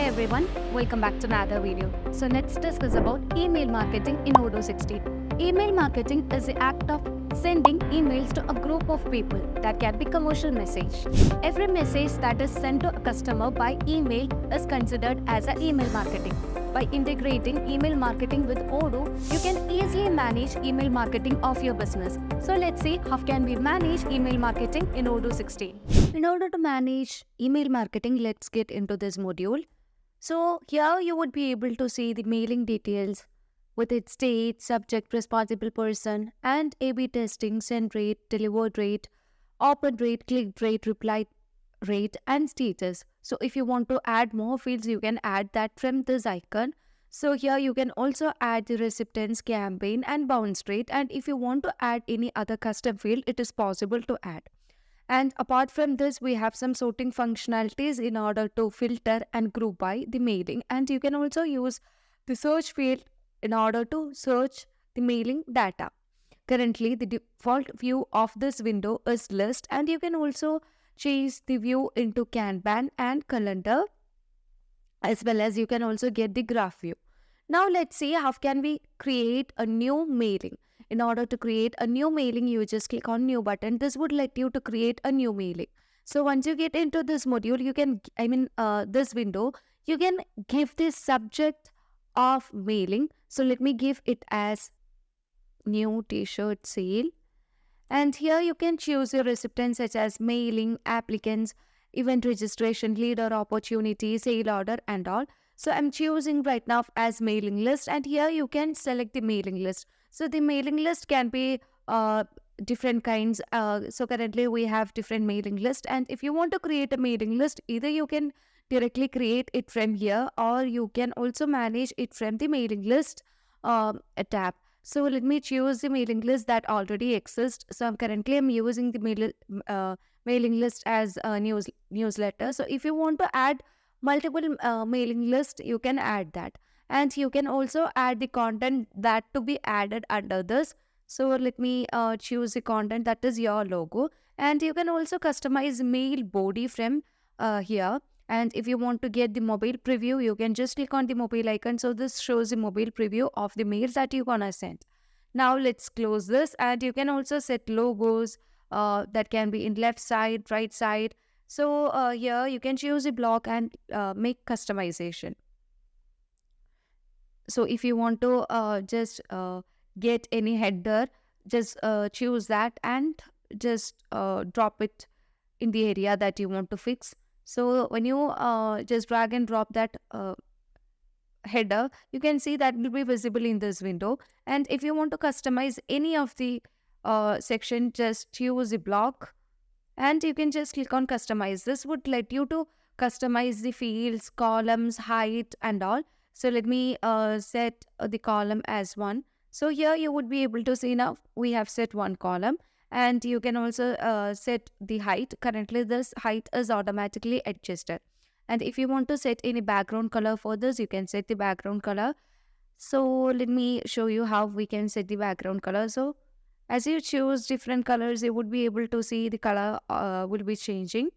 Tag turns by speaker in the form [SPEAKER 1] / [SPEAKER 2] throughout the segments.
[SPEAKER 1] everyone, welcome back to another video. So let's discuss about email marketing in Odoo 16. Email marketing is the act of sending emails to a group of people that can be commercial message. Every message that is sent to a customer by email is considered as an email marketing. By integrating email marketing with Odoo, you can easily manage email marketing of your business. So let's see how can we manage email marketing in Odoo 16. In order to manage email marketing, let's get into this module. So here you would be able to see the mailing details with its date, subject, responsible person, and A/B testing, send rate, delivered rate, open rate, click rate, reply rate, and status. So if you want to add more fields, you can add that from this icon. So here you can also add the recipients, campaign, and bounce rate. And if you want to add any other custom field, it is possible to add. And apart from this, we have some sorting functionalities in order to filter and group by the mailing. And you can also use the search field in order to search the mailing data. Currently, the default view of this window is list, and you can also change the view into Kanban and calendar, as well as you can also get the graph view. Now let's see how can we create a new mailing. In order to create a new mailing, you just click on new button. This would let you to create a new mailing. So once you get into this module, you can, this window, you can give this subject of mailing. So let me give it as new t-shirt sale. And here you can choose your recipients such as mailing, applicants, event registration, leader, opportunity, sale order, and all. So I'm choosing right now as mailing list, and here you can select the mailing list. So the mailing list can be different kinds. So currently we have different mailing list, and if you want to create a mailing list, either you can directly create it from here, or you can also manage it from the mailing list tab. So let me choose the mailing list that already exists. So I'm using the mailing list as a newsletter. So if you want to add multiple mailing list, you can add that. And you can also add the content that to be added under this. So let me choose the content that is your logo. And you can also customize mail body from here. And if you want to get the mobile preview, you can just click on the mobile icon. So this shows the mobile preview of the mails that you're gonna send. Now let's close this, and you can also set logos that can be in left side, right side. So here you can choose a block and make customization. So if you want to just get any header, just choose that and just drop it in the area that you want to fix. So when you just drag and drop that header, you can see that will be visible in this window. And if you want to customize any of the section, just choose the block and you can just click on customize. This would let you to customize the fields, columns, height, and all. So let me set the column as 1. So here you would be able to see now we have set 1 column. And you can also set the height. Currently this height is automatically adjusted. And if you want to set any background color for this, you can set the background color. So let me show you how we can set the background color. So as you choose different colors, you would be able to see the color will be changing.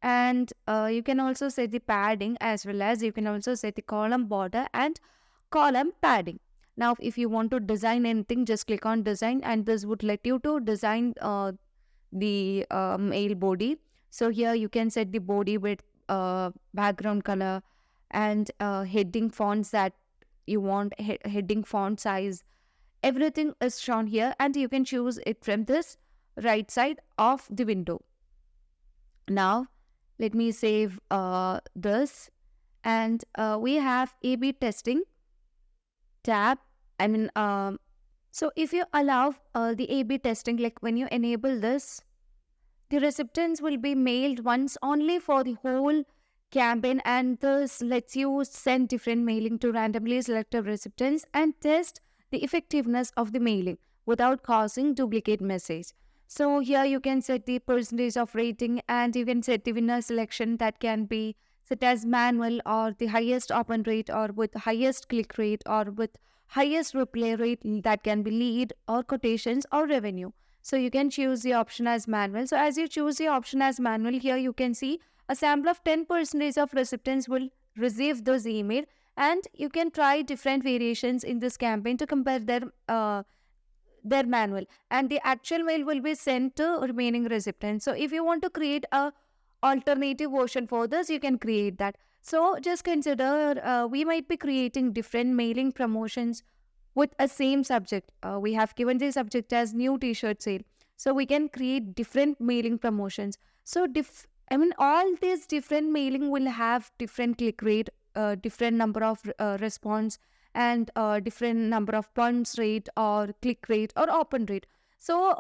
[SPEAKER 1] And you can also set the padding, as well as you can also set the column border and column padding. Now, if you want to design anything, just click on design, and this would let you to design the mail body. So here you can set the body with background color and heading fonts that you want, heading font size. Everything is shown here, and you can choose it from this right side of the window. Now, let me save this, and we have A/B testing tab. So if you allow the A/B testing, like when you enable this, the recipients will be mailed once only for the whole campaign, and this lets you send different mailing to randomly selected recipients and test the effectiveness of the mailing without causing duplicate message. So here you can set the percentage of rating, and you can set the winner selection that can be set as manual, or the highest open rate, or with highest click rate, or with highest reply rate, that can be lead or quotations or revenue. So you can choose the option as manual. So as you choose the option as manual, here you can see a sample of 10% of recipients will receive those email, and you can try different variations in this campaign to compare their manual, and the actual mail will be sent to remaining recipients. So if you want to create a alternative version for this, you can create that. So just consider, we might be creating different mailing promotions with a same subject. We have given the subject as new t-shirt sale, so we can create different mailing promotions. So I mean, all these different mailing will have different click rate, different number of response, and different number of bounce rate or click rate or open rate. So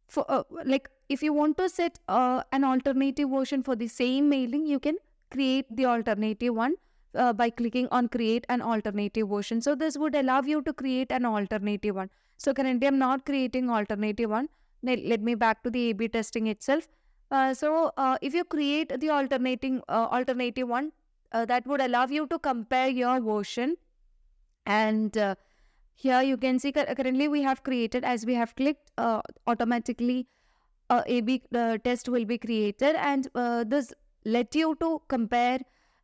[SPEAKER 1] for like, if you want to set an alternative version for the same mailing, you can create the alternative one by clicking on create an alternative version. So this would allow you to create an alternative one. So currently I'm not creating alternative one. Let me back to the A/B testing itself. If you create the alternative one, that would allow you to compare your version. And here you can see currently we have created, as we have clicked, automatically A/B test will be created, and this let you to compare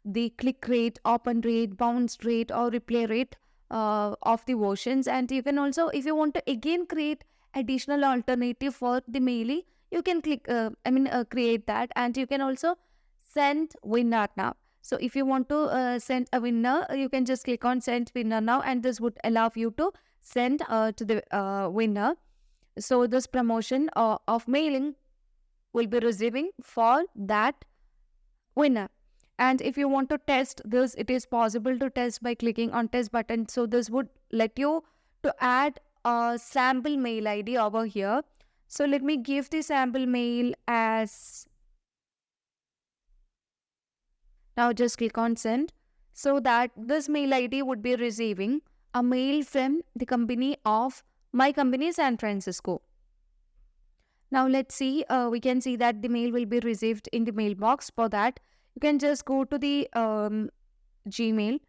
[SPEAKER 1] the click rate, open rate, bounce rate, or replay rate of the versions. And you can also, if you want to again create additional alternative for the mailing, you can create that, and you can also send winner now. So if you want to send a winner, you can just click on send winner now, and this would allow you to send to the winner. So this promotion of mailing will be receiving for that winner. And if you want to test this, it is possible to test by clicking on test button. So this would let you to add a sample mail ID over here. So let me give the sample mail as, now just click on send, so that this mail ID would be receiving a mail from the company of my company San Francisco. Now let's see, we can see that the mail will be received in the mailbox. For that, you can just go to the Gmail.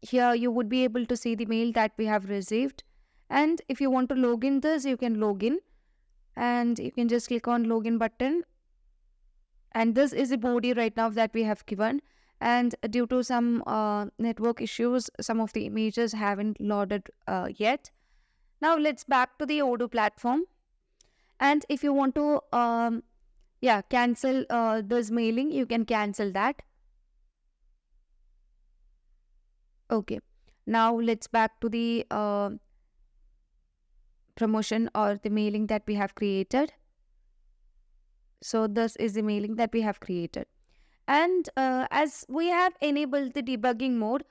[SPEAKER 1] Here you would be able to see the mail that we have received. And if you want to log in this, you can log in, and you can just click on login button. And this is the body right now that we have given. And due to some network issues, some of the images haven't loaded yet. Now let's back to the Odoo platform. And if you want to cancel this mailing, you can cancel that. Okay. Now let's back to the promotion or the mailing that we have created. So this is the mailing that we have created. And as we have enabled the debugging mode,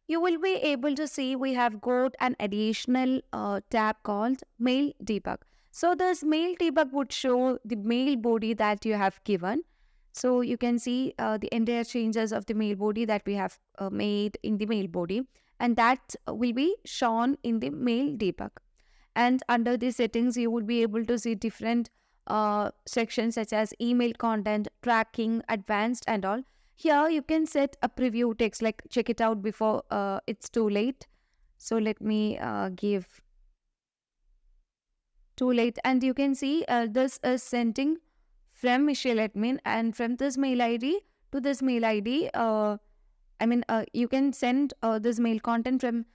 [SPEAKER 1] you will be able to see we have got an additional tab called Mail Debug. So this Mail Debug would show the mail body that you have given. So you can see the entire changes of the mail body that we have made in the mail body, and that will be shown in the Mail Debug. And under the settings, you would be able to see different sections such as email content, tracking, advanced, and all. Here you can set a preview text like check it out before it's too late. So let me give too late, and you can see this is sending from Michelle admin, and from this mail ID to this mail ID. You can send this mail content from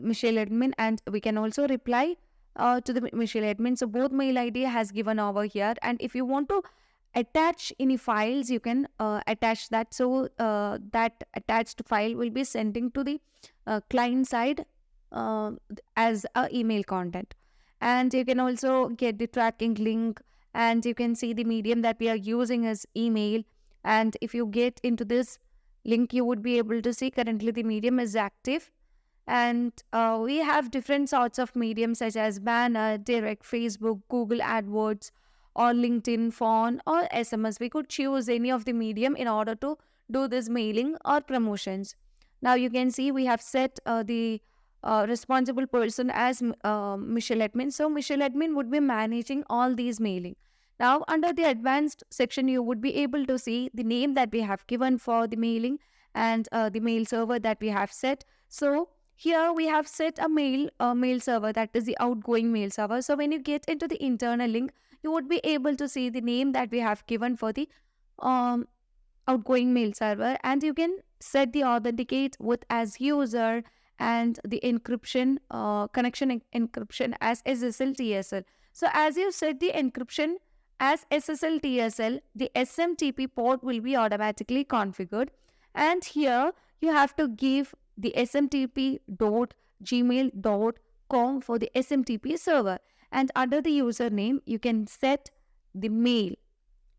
[SPEAKER 1] Michelle admin, and we can also reply to the Michelle admin. So both mail ID has given over here, and if you want to attach any files, you can attach that. So that attached file will be sending to the client side as a email content. And you can also get the tracking link, and you can see the medium that we are using as email. And if you get into this link, you would be able to see currently the medium is active. And we have different sorts of mediums such as banner, direct, Facebook, Google AdWords, or LinkedIn, phone, or SMS. We could choose any of the medium in order to do this mailing or promotions. Now you can see we have set the responsible person as Michelle admin. So Michelle admin would be managing all these mailing. Now under the advanced section, you would be able to see the name that we have given for the mailing and the mail server that we have set. So here we have set a mail server, that is the outgoing mail server. So when you get into the internal link, you would be able to see the name that we have given for the outgoing mail server, and you can set the authenticate with as user and the encryption connection encryption as SSL TSL. So as you set the encryption as SSL TSL, the SMTP port will be automatically configured, and here you have to give the smtp.gmail.com for the SMTP server, and under the username you can set the mail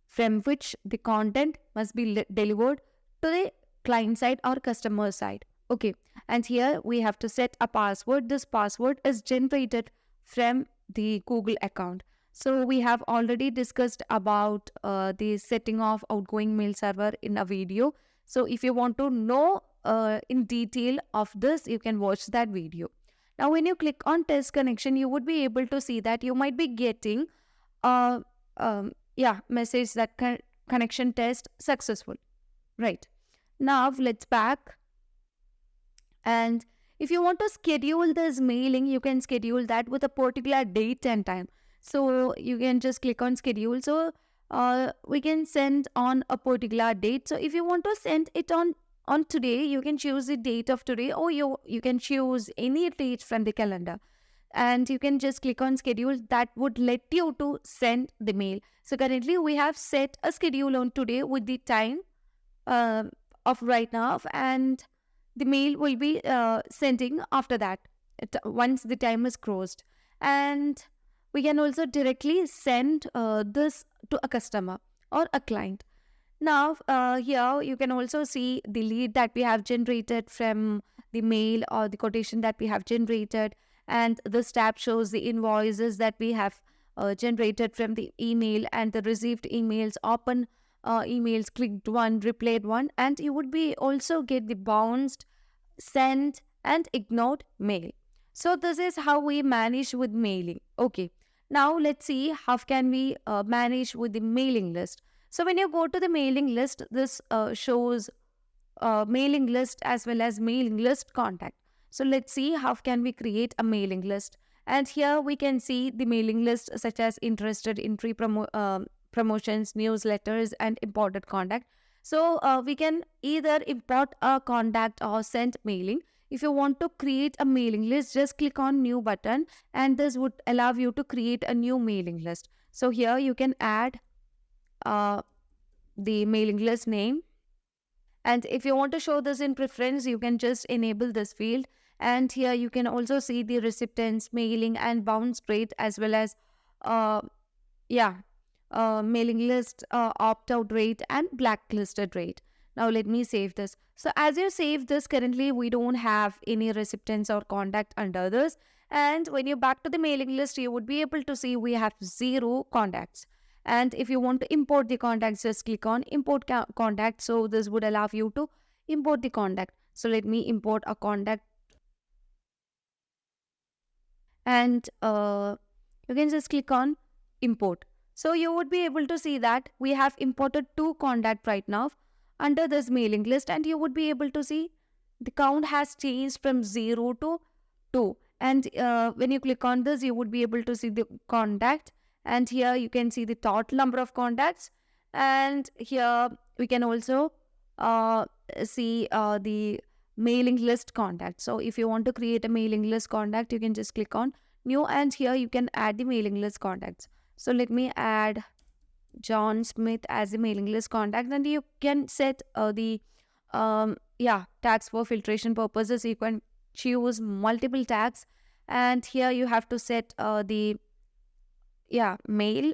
[SPEAKER 1] from which the content must be delivered to the client side or customer side. Okay, and here we have to set a password. This password is generated from the Google account. So we have already discussed about the setting of outgoing mail server in a video. So if you want to know in detail of this, you can watch that video. Now when you click on test connection, you would be able to see that you might be getting a message that connection test successful. Right. Now let's back, and if you want to schedule this mailing, you can schedule that with a particular date and time. So you can just click on schedule. So we can send on a particular date. So if you want to send it on today, you can choose the date of today, or you can choose any date from the calendar, and you can just click on schedule. That would let you to send the mail. So currently we have set a schedule on today with the time of right now, and the mail will be sending after that once the time is crossed. And we can also directly send this to a customer or a client. Now here you can also see the lead that we have generated from the mail or the quotation that we have generated, and this tab shows the invoices that we have generated from the email and the received emails, open emails, clicked one, replied one, and you would be also get the bounced, sent and ignored mail. So this is how we manage with mailing. Okay, now let's see how can we manage with the mailing list. So when you go to the mailing list, this shows mailing list as well as mailing list contact. So let's see how can we create a mailing list. And here we can see the mailing list such as interested, entry, promotions, newsletters and imported contact. So we can either import a contact or send mailing. If you want to create a mailing list, just click on new button, and this would allow you to create a new mailing list. So here you can add the mailing list name, and if you want to show this in preference, you can just enable this field. And here you can also see the recipients, mailing and bounce rate, as well as mailing list opt-out rate and blacklisted rate. Now let me save this. So as you save this, currently we don't have any recipients or contact under this, and when you back to the mailing list, you would be able to see we have 0 contacts. And if you want to import the contacts, just click on import contact. So this would allow you to import the contact. So let me import a contact, and you can just click on import. So you would be able to see that we have imported 2 contact right now under this mailing list, and you would be able to see the count has changed from 0 to 2. And when you click on this, you would be able to see the contact, and here you can see the total number of contacts, and here we can also see the mailing list contact. So if you want to create a mailing list contact, you can just click on new, and here you can add the mailing list contacts. So let me add John Smith as a mailing list contact, and you can set the tags for filtration purposes. You can choose multiple tags, and here you have to set the mail.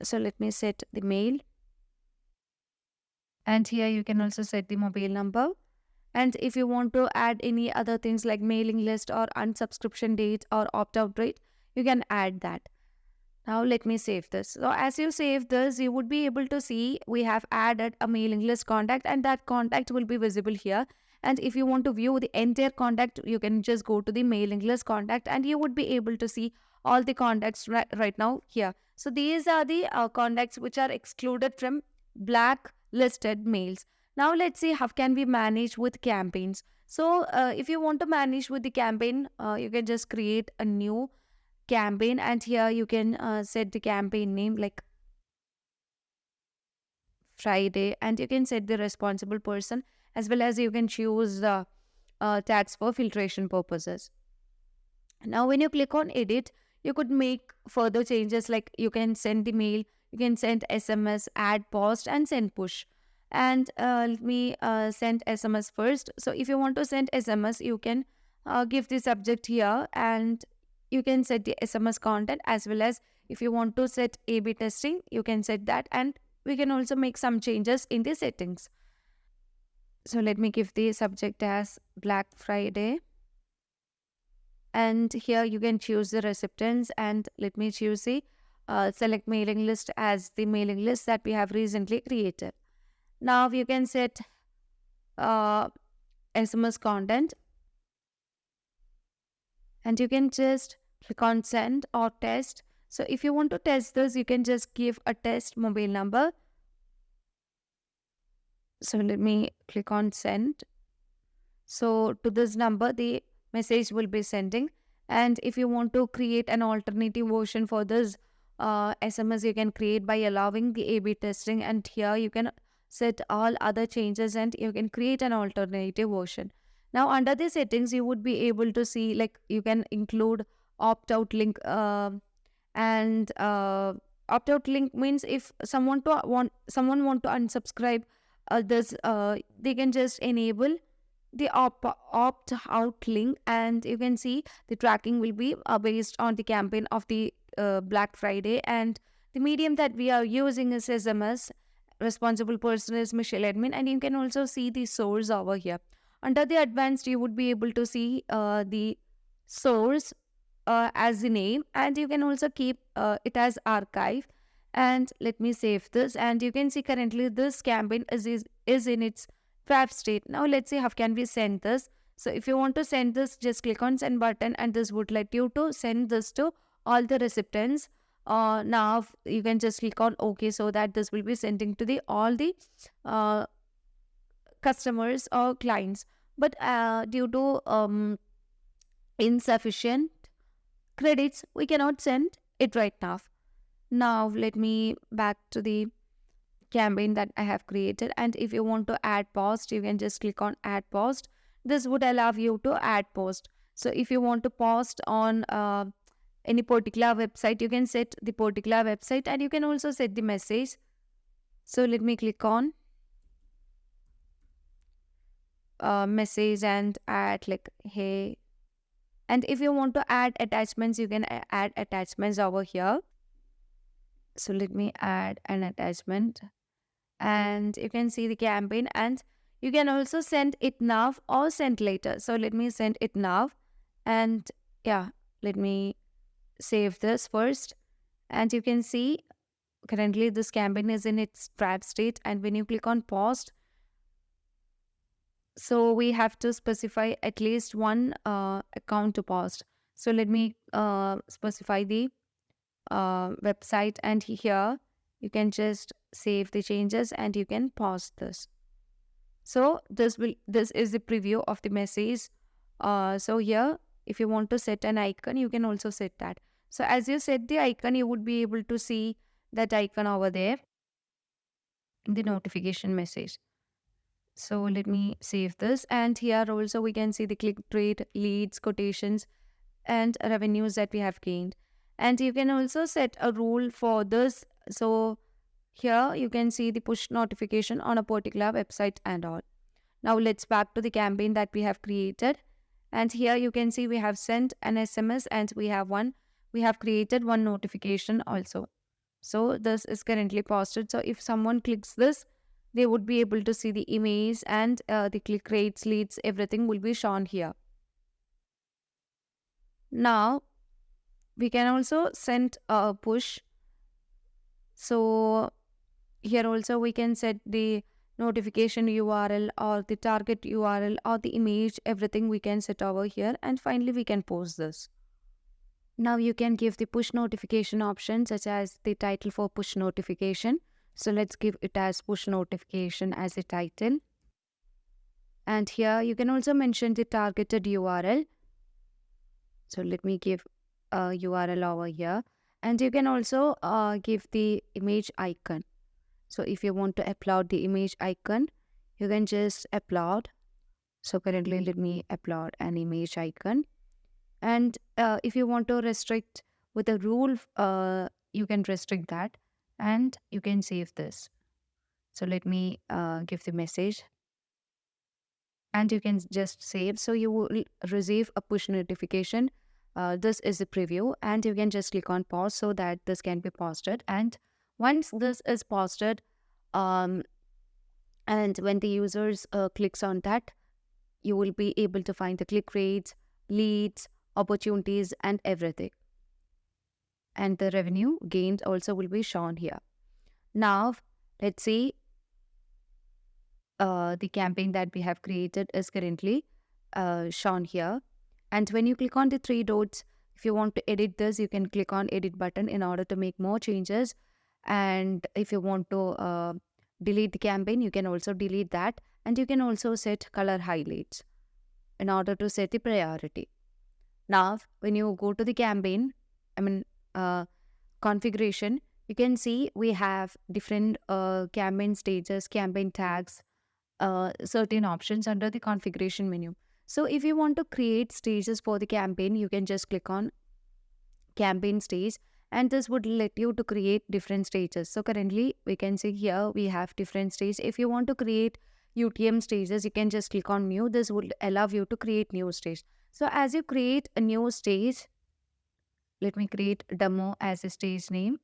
[SPEAKER 1] So let me set the mail, and here you can also set the mobile number. And if you want to add any other things like mailing list or unsubscription date or opt-out rate, you can add that. Now let me save this. So as you save this, you would be able to see we have added a mailing list contact, and that contact will be visible here. And if you want to view the entire contact, you can just go to the mailing list contact, and you would be able to see all the contacts right now here. So these are the contacts which are excluded from blacklisted mails. Now let's see how can we manage with campaigns. So if you want to manage with the campaign, you can just create a new campaign, and here you can set the campaign name like Friday, and you can set the responsible person, as well as you can choose the tags for filtration purposes. Now, when you click on edit, you could make further changes, like you can send the mail, you can send SMS, add post, and send push. And let me send SMS first. So, if you want to send SMS, you can give the subject here, and you can set the SMS content, as well as if you want to set A/B testing, you can set that, and we can also make some changes in the settings. So, let me give the subject as Black Friday. And here you can choose the recipients, and let me choose the select mailing list as the mailing list that we have recently created. Now you can set uh, SMS content, and you can just click on send or test. So if you want to test this, you can just give a test mobile number. So let me click on send. So to this number, the message will be sending. And if you want to create an alternative version for this SMS, you can create by allowing the A/B testing. And here you can set all other changes, and you can create an alternative version. Now under the settings, you would be able to see, like, you can include opt-out link, and opt-out link means if someone want to unsubscribe this, they can just enable the opt out link, and you can see the tracking will be based on the campaign of the Black Friday, and the medium that we are using is SMS. Responsible person is Michelle Admin, and you can also see the source over here. Under the advanced, you would be able to see the source as the name, and you can also keep it as archive. And let me save this, and you can see currently this campaign is in its draft state. Now let's see how can we send this. So if you want to send this, just click on send button, and this would let you to send this to all the recipients. Now you can just click on OK, so that this will be sending to the all the uh, customers or clients. But due to insufficient credits, we cannot send it right now. Now let me back to the campaign that I have created, and if you want to add post, you can just click on add post. This would allow you to add post. So if you want to post on any particular website, you can set the particular website, and you can also set the message. So let me click on message and add, like, hey. And if you want to add attachments, you can add attachments over here. So let me add an attachment, and you can see the campaign, and you can also send it now or send later. So let me send it now, and yeah, let me save this first. And you can see currently this campaign is in its draft state, and when you click on post, so we have to specify at least one account to post. So let me specify the website, and here you can just save the changes, and you can pause this. So this is the preview of the message. So here, if you want to set an icon, you can also set that. So as you set the icon, you would be able to see that icon over there in the notification message. So let me save this, and here also we can see the click rate, leads, quotations, and revenues that we have gained. And you can also set a rule for this. So here you can see the push notification on a particular website and all. Now let's back to the campaign that we have created. And here you can see we have sent an SMS, and we have created one notification also. So this is currently posted. So if someone clicks this, they would be able to see the image, and the click rates, leads, everything will be shown here. Now we can also send a push. So here also we can set the notification URL or the target URL or the image, everything we can set over here, and finally we can post this. Now you can give the push notification option, such as the title for push notification. So let's give it as push notification as a title. And here you can also mention the targeted URL. So let me give URL over here, and you can also give the image icon. So if you want to upload the image icon, you can just upload. So currently, let me upload an image icon. And if you want to restrict with a rule, you can restrict that and you can save this. So let me give the message and you can just save. So you will receive a push notification. This is a preview and you can just click on pause so that this can be posted. And once this is posted, um, and when the users clicks on that, you will be able to find the click rates, leads, opportunities, and everything. And the revenue gains also will be shown here. Now, let's see, the campaign that we have created is currently shown here. And when you click on the three dots, if you want to edit this, you can click on edit button in order to make more changes. And if you want to delete the campaign, you can also delete that. And you can also set color highlights in order to set the priority. Now, when you go to the campaign, uh, configuration, you can see we have different campaign stages, campaign tags, certain options under the configuration menu. So if you want to create stages for the campaign, you can just click on campaign stage and this would let you to create different stages. So currently we can see here we have different stages. If you want to create UTM stages, you can just click on new. This would allow you to create new stage. So as you create a new stage, let me create demo as a stage name.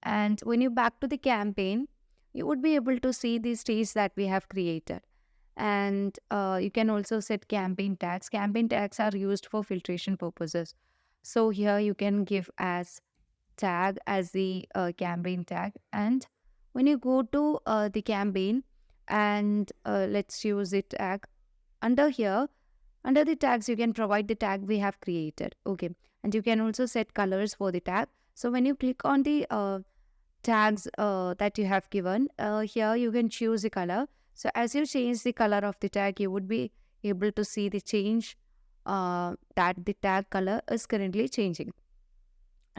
[SPEAKER 1] And when you back to the campaign, you would be able to see the stage that we have created. And you can also set campaign tags. Campaign tags are used for filtration purposes. So here you can give as tag as the campaign tag. And when you go to the campaign and let's use the tag under here, under the tags, you can provide the tag we have created. Okay. And you can also set colors for the tag. So when you click on the tags that you have given, here you can choose the color. So as you change the color of the tag, you would be able to see the change that the tag color is currently changing.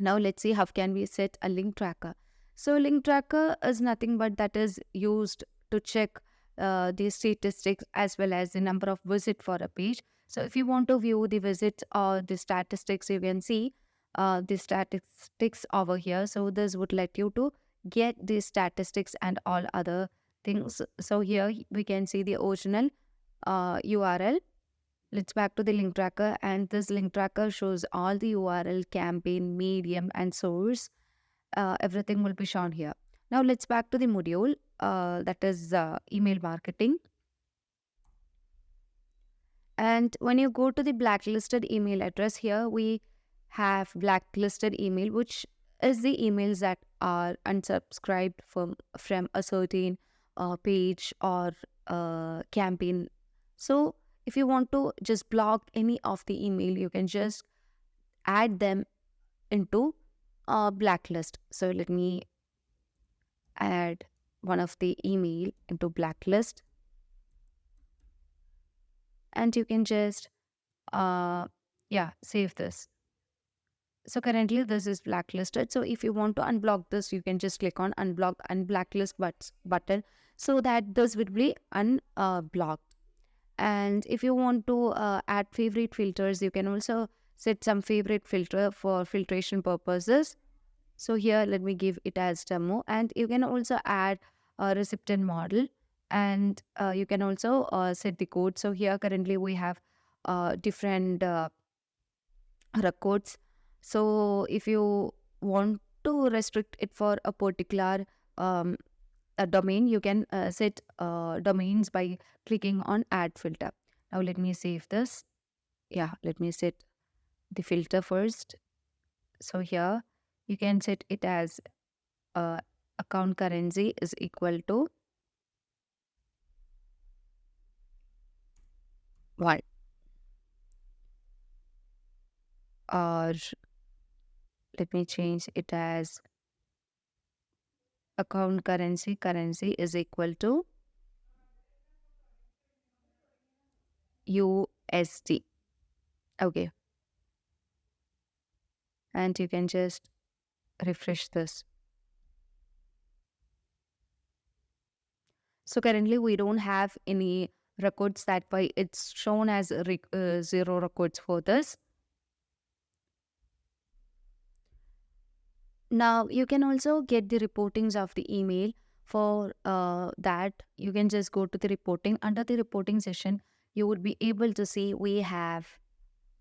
[SPEAKER 1] Now let's see how can we set a link tracker. So link tracker is nothing but that is used to check the statistics as well as the number of visits for a page. So if you want to view the visits or the statistics, you can see the statistics over here. So this would let you to get the statistics and all other things. So here we can see the original URL. Let's back to the link tracker, and this link tracker shows all the URL, campaign, medium, and source. Everything will be shown here. Now let's back to the module that is email marketing. And when you go to the blacklisted email address, here we have blacklisted email, which is the emails that are unsubscribed from a certain page or campaign. So if you want to just block any of the email, you can just add them into a blacklist. So let me add one of the email into blacklist, and you can just save this. So currently this is blacklisted. So if you want to unblock this, you can just click on unblock and blacklist button so that this will be unblocked. And if you want to add favorite filters, you can also set some favorite filter for filtration purposes. So here, let me give it as demo. And you can also add a recipient model, and you can also set the code. So here currently we have different records. So if you want to restrict it for a particular a domain, you can set domains by clicking on add filter. Now let me save this. Yeah, let me set the filter first. So here you can set it as account currency is equal to 1, or let me change it as account currency is equal to USD. Okay. And you can just refresh this. So currently we don't have any records, that why it's shown as zero records for this. Now you can also get the reportings of the email. For that, you can just go to the reporting. Under the reporting session, you would be able to see we have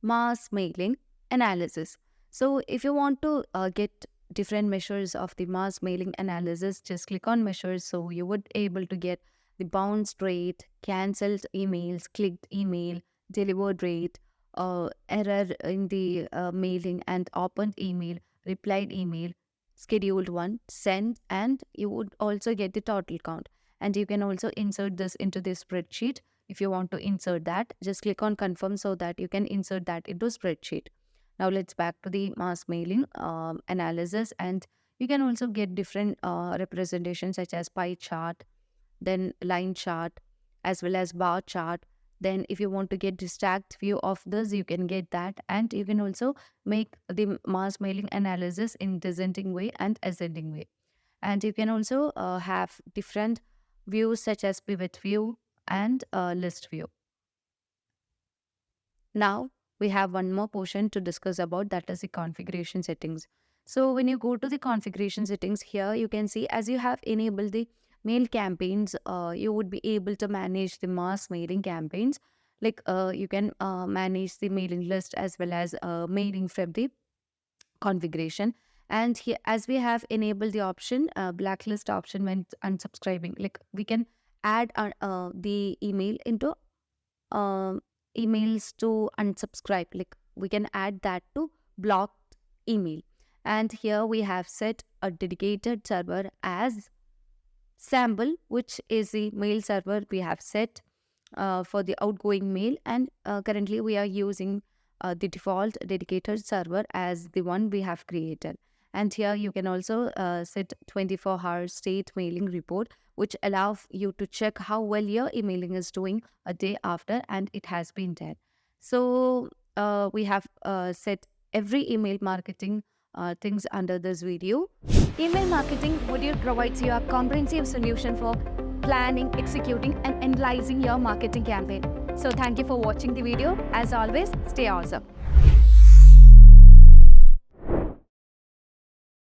[SPEAKER 1] mass mailing analysis. So if you want to get different measures of the mass mailing analysis, just click on measures. So you would able to get the bounce rate, cancelled emails, clicked email, delivered rate, error in the mailing and opened email, replied email, scheduled one, sent, and you would also get the total count. And you can also insert this into the spreadsheet. If you want to insert that, just click on confirm so that you can insert that into spreadsheet. Now let's back to the mass mailing analysis, and you can also get different representations such as pie chart, then line chart, as well as bar chart. Then if you want to get the stacked view of this, you can get that, and you can also make the mass mailing analysis in descending way and ascending way. And you can also have different views such as pivot view and list view. Now we have one more portion to discuss about, that is the configuration settings. So when you go to the configuration settings, here you can see as you have enabled the mail campaigns, you would be able to manage the mass mailing campaigns. Like you can manage the mailing list as well as mailing from the configuration. And here, as we have enabled the option, blacklist option when unsubscribing, like we can add the email into um, emails to unsubscribe, like we can add that to blocked email. And here we have set a dedicated server as sample, which is the mail server we have set for the outgoing mail. And currently we are using the default dedicated server as the one we have created. And here you can also set 24-hour state mailing report, which allows you to check how well your emailing is doing a day after and it has been done. So we have set every email marketing things under this video. Email marketing Odoo provides you a comprehensive solution for planning, executing, and analyzing your marketing campaign. So thank you for watching the video. As always, stay awesome.